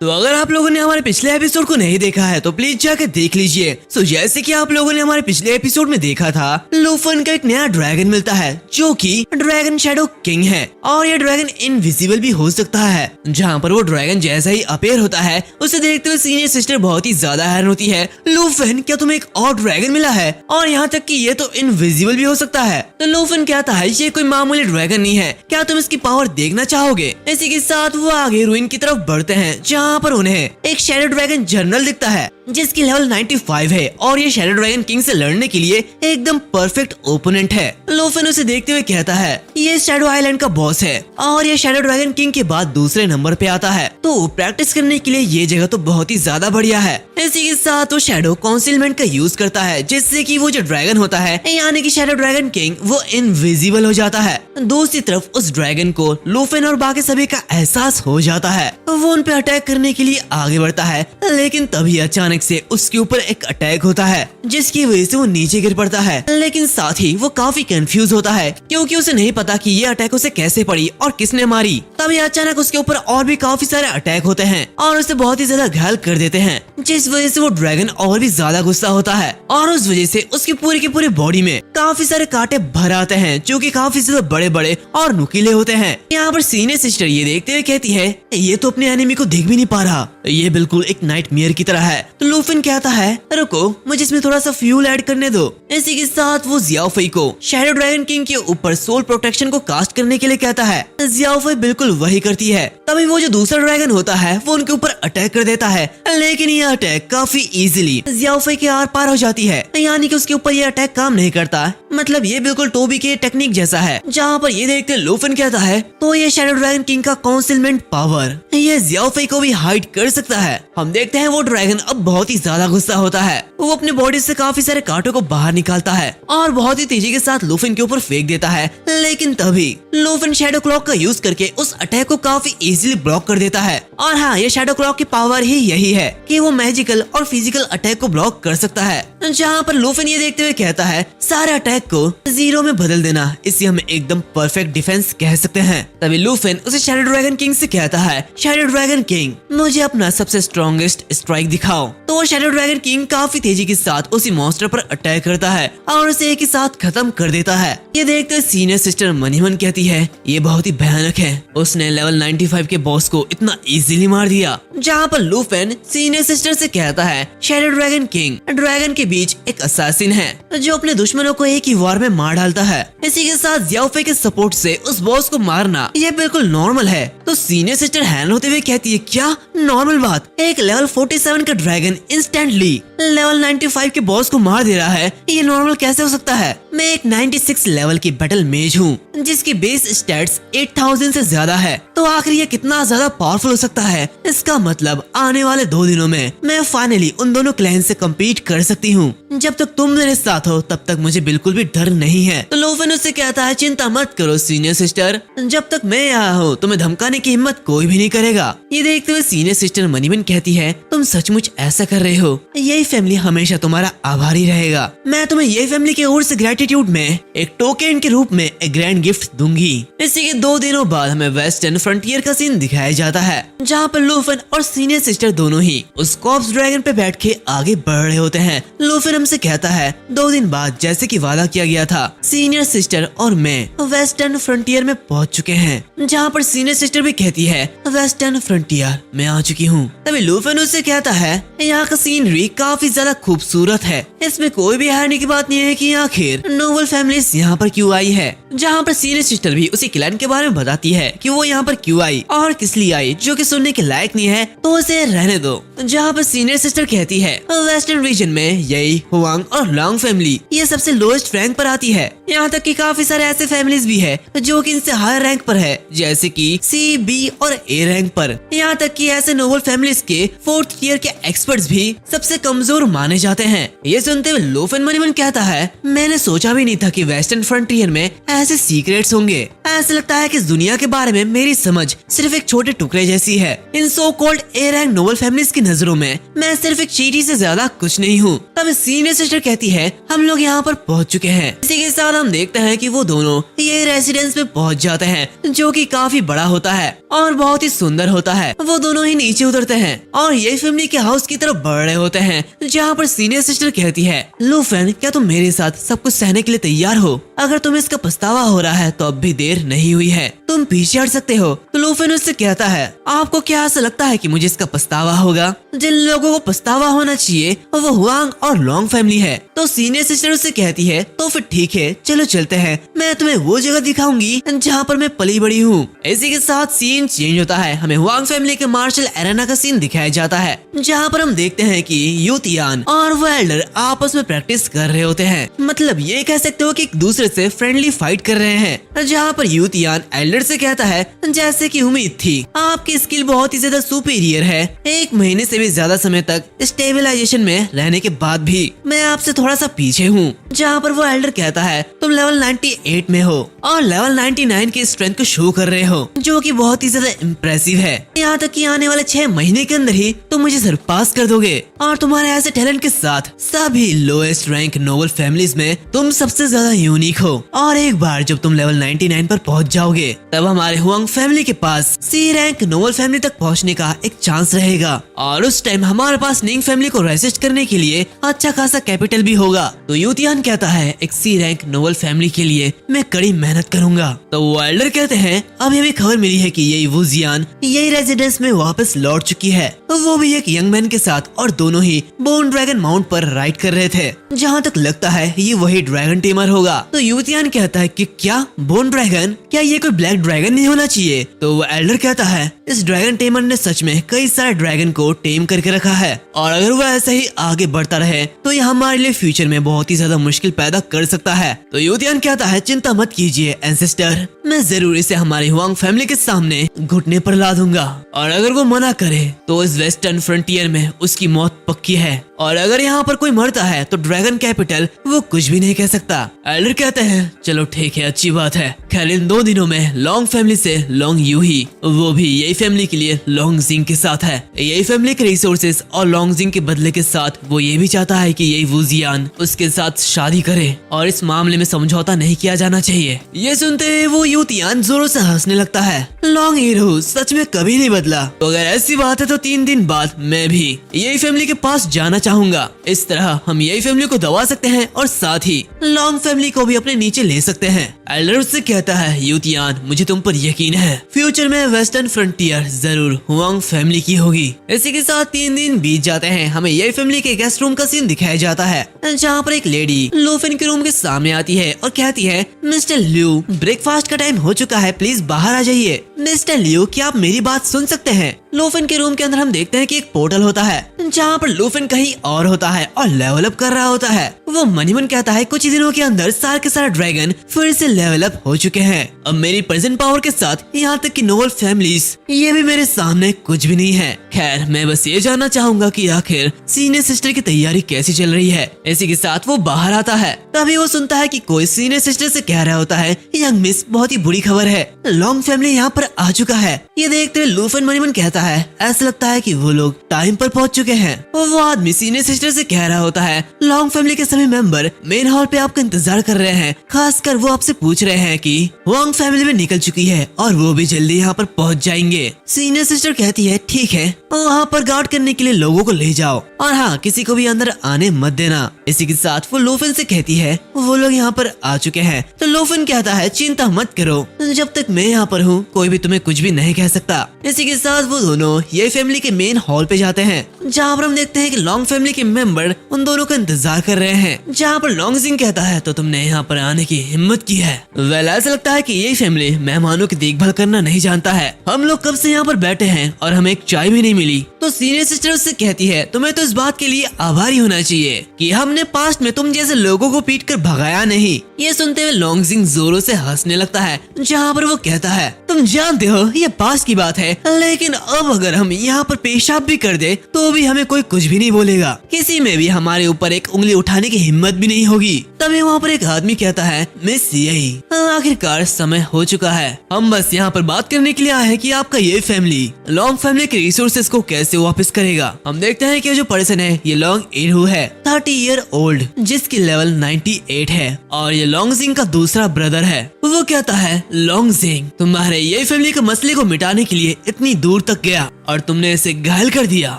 तो अगर आप लोगों ने हमारे पिछले एपिसोड को नहीं देखा है तो प्लीज जाकर देख लीजिए। सो जैसे कि आप लोगों ने हमारे पिछले एपिसोड में देखा था, लूफन का एक नया ड्रैगन मिलता है जो कि ड्रैगन शैडो किंग है और ये ड्रैगन इनविजिबल भी हो सकता है। जहाँ पर वो ड्रैगन जैसा ही अपेयर होता है उसे देखते हुए सीनियर सिस्टर बहुत ही ज्यादा हैरान होती है। लूफन, क्या तुम्हें एक और ड्रैगन मिला है? और यहाँ तक कि ये तो इनविजिबल भी हो सकता है। तो लूफन कहता है ये कोई मामूली ड्रैगन नहीं है, क्या तुम इसकी पावर देखना चाहोगे? इसी के साथ वो आगे रूइन की तरफ बढ़ते हैं जहाँ पर उन्हें एक शैडो ड्रैगन जनरल दिखता है जिसकी लेवल 95 है और ये शैडो ड्रैगन किंग से लड़ने के लिए एकदम परफेक्ट ओपोनेंट है। लूफन उसे देखते हुए कहता है ये शैडो आइलैंड का बॉस है और ये शैडो ड्रैगन किंग के बाद दूसरे नंबर पे आता है, तो प्रैक्टिस करने के लिए ये जगह तो बहुत ही ज्यादा बढ़िया है। इसी के साथ वो शैडो काउंसिलमेंट का यूज करता है जिससे कि वो जो ड्रैगन होता है यानी कि शैडो ड्रैगन किंग वो इनविजिबल हो जाता है। दूसरी तरफ उस ड्रैगन को लूफन और बाकी सभी का एहसास हो जाता है। वो उन पे अटैक करने के लिए आगे बढ़ता है, लेकिन तभी अचानक से उसके ऊपर एक अटैक होता है जिसकी वजह से वो नीचे गिर पड़ता है। लेकिन साथ ही वो काफी कंफ्यूज होता है क्योंकि उसे नहीं पता कि ये अटैक उसे कैसे पड़ी और किसने मारी। तभी अचानक उसके ऊपर और भी काफी सारे अटैक होते हैं और उसे बहुत ही ज्यादा घायल कर देते हैं, जिस वजह से वो ड्रैगन और भी ज्यादा गुस्सा होता है और उस वजह से उसकी पूरी की पूरी बॉडी में काफी सारे कांटे भर आते हैं जो कि काफी ज्यादा बड़े बड़े और नुकीले होते हैं। यहाँ पर सीनियर सिस्टर ये देखते हुए कहती है ये तो अपने एनिमी को देख भी नहीं पा रहा, ये बिल्कुल एक नाइटमेयर की तरह है। तो लूफन कहता है रुको, मुझे इसमें थोड़ा सा फ्यूल ऐड करने दो। इसी के साथ वो जियाओफई को शैडो ड्रैगन किंग के ऊपर सोल प्रोटेक्शन को कास्ट करने के लिए कहता है। जियाओफई बिल्कुल वही करती है। तभी वो जो दूसरा ड्रैगन होता है वो उनके ऊपर अटैक कर देता है, लेकिन ये अटैक काफी इजीली जियाओफई के आर पार हो जाती है, यानी कि उसके ऊपर ये अटैक काम नहीं करता। मतलब ये बिल्कुल टोबी के टेक्निक जैसा है। जहाँ पर ये देखते लूफन कहता है तो ये शैडो ड्रैगन किंग का काउंसिलमेंट पावर ये जियाओफई को भी हाइड कर सकता है। हम देखते हैं वो ड्रैगन अब बहुत ही ज्यादा गुस्सा होता है। वो अपनी बॉडी से काफी सारे कांटों को बाहर निकालता है और बहुत ही तेजी के साथ लूफन के ऊपर फेंक देता है, लेकिन तभी लूफन शैडो क्लॉक का यूज करके उस अटैक को काफी इजीली ब्लॉक कर देता है। और हाँ, ये शैडो क्लॉक की पावर ही यही है कि वो मैजिकल और फिजिकल अटैक को ब्लॉक कर सकता है। जहाँ पर लूफन ये देखते हुए कहता है सारे अटैक को जीरो में बदल देना, इसे हम एकदम परफेक्ट डिफेंस कह सकते हैं। तभी लूफन उसे शैडो ड्रैगन किंग से कहता है शैडो ड्रैगन किंग मुझे अपना सबसे स्ट्रॉन्गेस्ट स्ट्राइक दिखाओ। तो वो शैडो ड्रैगन किंग काफी तेजी के साथ उसी मॉन्स्टर पर अटैक करता है और उसे एक ही साथ खत्म कर देता है। ये देखते सीनियर सिस्टर मनीमन कहती है ये बहुत ही भयानक है, उसने लेवल 95 के बॉस को इतना इजीली मार दिया। जहाँ पर लूफन सीनियर सिस्टर से कहता है शैडो ड्रैगन किंग ड्रैगन के बीच एक असैसिन है जो अपने दुश्मनों को एक ही वार में मार डालता है। इसी के साथ जियाओफई के सपोर्ट से उस बॉस को मारना ये बिल्कुल नॉर्मल है। तो सीनियर सिस्टर हैरान होते हुए कहती है क्या नॉर्मल बात, एक लेवल 47 का ड्रैगन इंस्टेंटली लेवल 95 के बॉस को मार दे रहा है, ये नॉर्मल कैसे हो सकता है? मैं एक 96 लेवल की बैटल मेज हूँ जिसकी बेस स्टैट्स 8000 से ज्यादा है, तो आखिर ये कितना ज्यादा पावरफुल हो सकता है? इसका मतलब आने वाले 2 दिनों में मैं फाइनली उन दोनों क्लैन से कम्पीट कर सकती हूँ। जब तक तुम मेरे साथ हो तब तक मुझे बिल्कुल भी डर नहीं है। तो लूफन उससे कहता है चिंता मत करो सीनियर सिस्टर, जब तक मैं यहाँ हूँ तुम्हें धमकाने की हिम्मत कोई भी नहीं करेगा। ये देखते हुए सीनियर सिस्टर मनीमन कहती है तुम सचमुच ऐसा कर रहे हो, यही फैमिली हमेशा तुम्हारा आभारी रहेगा। मैं तुम्हें यही फैमिली की ओर से ग्रेटिट्यूड में एक टोकन के रूप में एक ग्रैंड गिफ्ट दूंगी। इसी के 2 दिनों बाद हमें वेस्टर्न फ्रंटियर का सीन दिखाया जाता है जहाँ पर लूफन और सीनियर सिस्टर दोनों ही उस कॉर्प्स ड्रैगन पे बैठ के आगे बढ़ रहे होते हैं। लूफन हमसे कहता है 2 दिन बाद जैसे कि वादा किया गया था सीनियर सिस्टर और मैं वेस्टर्न फ्रंटियर में पहुंच चुके हैं। जहाँ पर सीनियर सिस्टर भी कहती है वेस्टर्न फ्रंटियर मैं आ चुकी हूँ। तभी लूफन उससे कहता है यहाँ का सीनरी काफी ज्यादा खूबसूरत है, इसमें कोई भी हैरानी की बात नहीं है कि आखिर नोबल फैमिलीज यहाँ पर क्यों आई है। जहाँ पर सीनियर सिस्टर भी उसी क्लैन के बारे में बताती है कि वो यहाँ पर क्यों आई और किस लिए आई, जो कि सुनने के लायक नहीं है तो उसे रहने दो। जहाँ पर सीनियर सिस्टर कहती है वेस्टर्न रीजन में यही हुआंग और लॉन्ग फैमिली ये सबसे लोएस्ट रैंक पर आती है। यहाँ तक कि काफी सारे ऐसे फैमिलीज भी है जो कि इनसे हायर रैंक पर है, जैसे कि सी, बी और ए रैंक पर। यहाँ तक कि ऐसे नोबल फैमिलीज के 4th ईयर के एक्सपर्ट्स भी सबसे कमजोर माने जाते हैं। ये सुनते हुए लूफन मनीमन कहता है मैंने सोचा भी नहीं था कि वेस्टर्न फ्रंटियर में ऐसे सीक्रेट्स होंगे। ऐसा लगता है कि इस दुनिया के बारे में मेरी समझ सिर्फ एक छोटे टुकड़े जैसी है। इन so called A rank noble families की नजरों में मैं सिर्फ एक चींटी से ज्यादा कुछ नहीं हूँ। तब सीनियर सिस्टर कहती है हम लोग यहाँ पर पहुँच चुके हैं। इसी के साथ हम देखते हैं कि वो दोनों ये रेसिडेंस में पहुँच जाते हैं जो कि काफी बड़ा होता है और बहुत ही सुंदर होता है। वो दोनों ही नीचे उतरते हैं और ये फैमिली के हाउस की तरफ बढ़ रहे होते हैं, जहाँ पर सीनियर सिस्टर कहती है लूफेन क्या तुम मेरे साथ सब कुछ सहने के लिए तैयार हो? अगर तुम्हें इसका पछतावा हो रहा है तो अब भी देर नहीं हुई है, तुम पीछे हट सकते हो। तो लूफेन उससे कहता है आपको क्या ऐसा लगता है कि मुझे इसका पछतावा होगा? जिन लोगों को पछतावा होना चाहिए वो हुआंग और लॉन्ग फैमिली है। तो सीनियर सिस्टर उससे कहती है तो फिर ठीक है चलो चलते हैं, मैं तुम्हें वो जगह दिखाऊंगी जहाँ पर मैं पली बड़ी हूँ। इसी के साथ सीन चेंज होता है, हमें हुआंग फैमिली के मार्शल एरेना का सीन दिखाया जाता है, जहाँ पर हम देखते हैं कि यूतियान और वो एल्डर आपस में प्रैक्टिस कर रहे होते हैं। मतलब ये कह सकते हो कि एक दूसरे से फ्रेंडली फाइट कर रहे हैं, जहाँ पर यूतियान एल्डर से कहता है जैसे कि उम्मीद थी आपकी स्किल बहुत ही ज्यादा सुपीरियर है। 1 महीने से भी ज्यादा समय तक स्टेबलाइजेशन में रहने के बाद भी मैं आपसे थोड़ा सा पीछे हूँ। जहाँ पर वो एल्डर कहता है तुम लेवल 98 में हो और लेवल 99 की स्ट्रेंथ को शो कर रहे हो, जो कि बहुत ही ज्यादा इम्प्रेसिव है। यहाँ तक कि आने वाले 6 महीने के अंदर ही तुम मुझे सरपास कर दोगे और तुम्हारे ऐसे टैलेंट के साथ सभी लोएस्ट रैंक नोबल फैमिलीज में तुम सबसे ज्यादा यूनिक हो। और एक बार जब तुम लेवल 99 पर पहुँच जाओगे तब हमारे हुआंग फैमिली के पास सी रैंक नोबल फैमिली तक पहुँचने का एक चांस रहेगा और उस टाइम हमारे पास निंग फैमिली को रेसिस्ट करने के लिए अच्छा खासा कैपिटल भी होगा। तो यूतियान कहता है एक सी रैंक नोबल फैमिली के लिए मैं कड़ी मेहनत करूंगा। तो वो एल्डर कहते हैं अभी हमें खबर मिली है कि यही वुजियान यही रेजिडेंस में वापस लौट चुकी है, वो भी एक यंग मैन के साथ, और दोनों ही बोन ड्रैगन माउंट पर राइड कर रहे थे। जहाँ तक लगता है ये वही ड्रैगन टेमर होगा। तो यूतियान कहता है कि क्या बोन ड्रैगन, क्या ये कोई ब्लैक ड्रैगन नहीं होना चाहिए? तो वो एल्डर कहता है इस ड्रैगन टेमर ने सच में कई सारे ड्रैगन को टेम करके रखा है और अगर वो ऐसे ही आगे बढ़ता रहे तो ये हमारे लिए फ्यूचर में बहुत ही ज्यादा मुश्किल पैदा कर सकता है। तो यूतियान कहता है चिंता मत कीजिए एंसेस्टर, मैं जरूर इसे हमारी हुआंग फैमिली के सामने घुटने पर ला दूंगा और अगर वो मना करे तो इस वेस्टर्न फ्रंटियर में उसकी मौत पक्की है और अगर यहाँ पर कोई मरता है तो ड्रैगन कैपिटल वो कुछ भी नहीं कह सकता। एल्डर कहते हैं चलो ठीक है अच्छी बात है। खैर इन 2 दिनों में लॉन्ग फैमिली से लॉन्ग यू ही, वो भी यही फैमिली के लिए लॉन्ग जिंग के साथ है। यही फैमिली के रिसोर्सेज और लॉन्ग जिंग के बदले के साथ वो ये भी चाहता है कि यही वुजियान उसके साथ शादी करे और इस मामले में समझौता नहीं किया जाना चाहिए। ये सुनते वो यूतियान जोरों से हंसने लगता है। लॉन्ग हीरो सच में कभी नहीं बदला। तो अगर ऐसी बात है तो 3 दिन बाद मैं भी यही फैमिली के पास जाना चाहूंगा। इस तरह हम यही फैमिली को दबा सकते हैं और साथ ही लॉन्ग फैमिली को भी अपने नीचे ले सकते हैं। एल्डर उससे कहता है यूतियान मुझे तुम पर यकीन है, फ्यूचर में वेस्टर्न फ्रंटियर जरूर हुआंग फैमिली की होगी। इसी के साथ 3 दिन बीत जाते हैं। हमें यही फैमिली के गेस्ट रूम का सीन दिखाया जाता है, जहाँ पर एक लेडी लूफेन के रूम के सामने आती है और कहती है मिस्टर लिू ब्रेकफास्ट का टाइम हो चुका है, प्लीज बाहर आ जाइए। मिस्टर लिू क्या आप मेरी बात सुन सकते हैं? लूफेन के रूम के अंदर हम देखते हैं कि एक पोर्टल होता है जहाँ पर लूफेन कहीं और होता है और लेवल अप कर रहा होता है। वो मनीमन कहता है कुछ ही दिनों के अंदर सारे के सारे ड्रैगन फिर से लेवल अप हो चुके हैं। अब मेरी प्रेजेंट पावर के साथ यहाँ तक कि नोबल फैमिलीज ये भी मेरे सामने कुछ भी नहीं है। खैर मैं बस ये जानना चाहूंगा कि आखिर सीनियर सिस्टर की तैयारी कैसी चल रही है। इसी के साथ वो बाहर आता है, तभी वो सुनता है कि कोई सीनियर सिस्टर से कह रहा होता है यंग मिस बहुत ही बुरी खबर है, लॉन्ग फैमिली यहाँ पर आ चुका है। ये देखते हुए लूफेन मनीमन कहता है ऐसा लगता है कि वो लोग टाइम पर पहुँच चुके हैं। वो आदमी सीनियर सिस्टर से कह रहा होता है लॉन्ग फैमिली के सभी मेंबर मेन हॉल पे आपका इंतजार कर रहे हैं, खासकर वो आपसे पूछ रहे हैं कि हुआंग फैमिली में निकल चुकी है और वो भी जल्दी यहाँ पर पहुँच जाएंगे। सीनियर सिस्टर कहती है ठीक है वहाँ पर गार्ड करने के लिए लोगों को ले जाओ और हाँ किसी को भी अंदर आने मत देना। इसी के साथ वो लूफेन से कहती है वो लोग यहाँ पर आ चुके हैं। तो लूफेन कहता है चिंता मत करो, जब तक मैं यहाँ पर हूँ कोई भी तुम्हें कुछ भी नहीं कह सकता। इसी के साथ वो दोनों ये फैमिली के मेन हॉल पे जाते हैं, जहाँ पर हम देखते हैं कि लॉन्ग फैमिली के मेंबर उन दोनों का इंतजार कर रहे हैं। जहाँ पर लॉन्ग जिंग कहता है तो तुमने यहाँ पर आने की हिम्मत की है। वेल ऐसा लगता है कि ये फैमिली मेहमानों की देखभाल करना नहीं जानता है। हम लोग कब से यहाँ पर बैठे हैं और हमें एक चाय भी नहीं मिली। तो सीनियर सिस्टर उससे कहती है तुम्हें तो इस बात के लिए आभारी होना चाहिए कि हमने पास्ट में तुम जैसे लोगों को पीट कर भगाया नहीं। ये सुनते हुए लॉन्ग जिंग जोरों से हंसने लगता है, जहाँ पर वो कहता है तुम जानते हो ये पास्ट की बात है, लेकिन अब अगर हम यहाँ पर पेशाब भी कर दे तो भी भी हमें कोई कुछ भी नहीं बोलेगा, किसी में भी हमारे ऊपर एक उंगली उठाने की हिम्मत भी नहीं होगी। तभी वहाँ पर एक आदमी कहता है, मिस यही आखिरकार समय हो चुका है, हम बस यहाँ पर बात करने के लिए आए हैं कि आपका ये फैमिली लॉन्ग फैमिली के रिसोर्सेज को कैसे वापस करेगा। हम देखते हैं कि जो पर्सन है ये लॉन्ग एरू है, 30 ईयर ओल्ड, जिसकी लेवल 98 है, और ये लॉन्ग जिंग का दूसरा ब्रदर है। वो कहता है, लॉन्ग जिंग तुम्हारे ये फैमिली के मसले को मिटाने के लिए इतनी दूर तक गया और तुमने इसे घायल कर दिया।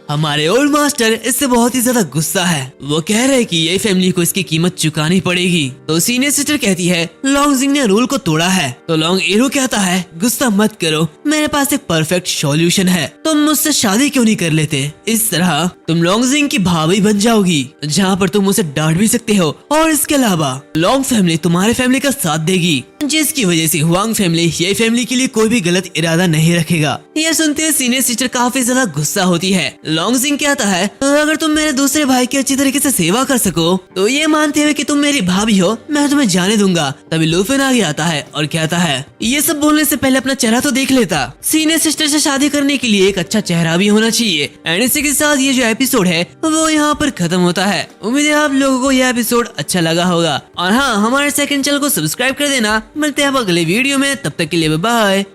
हमारे ओल्ड मास्टर इससे बहुत ही ज्यादा गुस्सा है, वो कह रहे हैं कि ये फैमिली को इसकी कीमत चुकानी पड़ेगी। तो सीनियर सिस्टर कहती है, लॉन्ग जिंग ने रूल को तोड़ा है। तो लॉन्ग एरो कहता है, गुस्सा मत करो, मेरे पास एक परफेक्ट सॉल्यूशन है, तुम मुझसे शादी क्यों नहीं कर लेते? इस तरह तुम लॉन्ग जिंग की भाभी बन जाओगी, जहाँ पर तुम उसे डांट भी सकते हो, और इसके अलावा लॉन्ग फैमिली तुम्हारे फैमिली का साथ देगी, जिसकी वजह से हुआंग फैमिली ये फैमिली के लिए कोई भी गलत इरादा नहीं रखेगा। यह सुनते हुए सीनियर सिस्टर काफी ज्यादा गुस्सा होती है। लॉन्ग जिंग कहता है, अगर तुम मेरे दूसरे भाई की अच्छी तरीके से सेवा कर सको तो ये मानते हुए कि तुम मेरी भाभी हो, मैं तुम्हें जाने दूंगा। तभी लूफेन आगे आता है और कहता है, ये सब बोलने से पहले अपना चेहरा तो देख लेता। सीनियर सिस्टर से शादी करने के लिए एक अच्छा चेहरा भी होना चाहिए। एंड इसी के साथ ये जो एपिसोड है वो यहाँ पर खत्म होता है। उम्मीद है आप लोगों को यह एपिसोड अच्छा लगा होगा, और हाँ, हमारे सेकंड चैनल को सब्सक्राइब कर देना। मिलते हैं अब अगले वीडियो में, तब तक के लिए बाय बाय।